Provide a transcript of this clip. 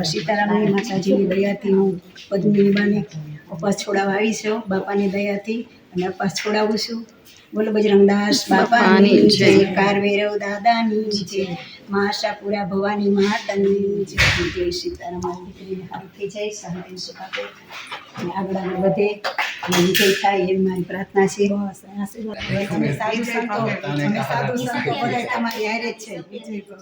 સીતારામની માતાજીની દયાથી હું પદ્મિની બાને અપાસ છોડાવવા આવી છું બાપાની દયાથી અને અપાસ છોડાવું છું. બોલો બજરંગદાસ બાપાની જય, કારવેરવ દાદાની જય, મા આશાપુરા ભવાની માતાની જય. જય સીતારામ. મારી દીકરીને સારું થઈ જાય, શાંતિ સુખ આપે અને આગળ આગળ વધે અને વિજય થાય એવી મારી પ્રાર્થના છે. સાધુ સંતો બધા તમારી હારે જ છે. વિજય કરો.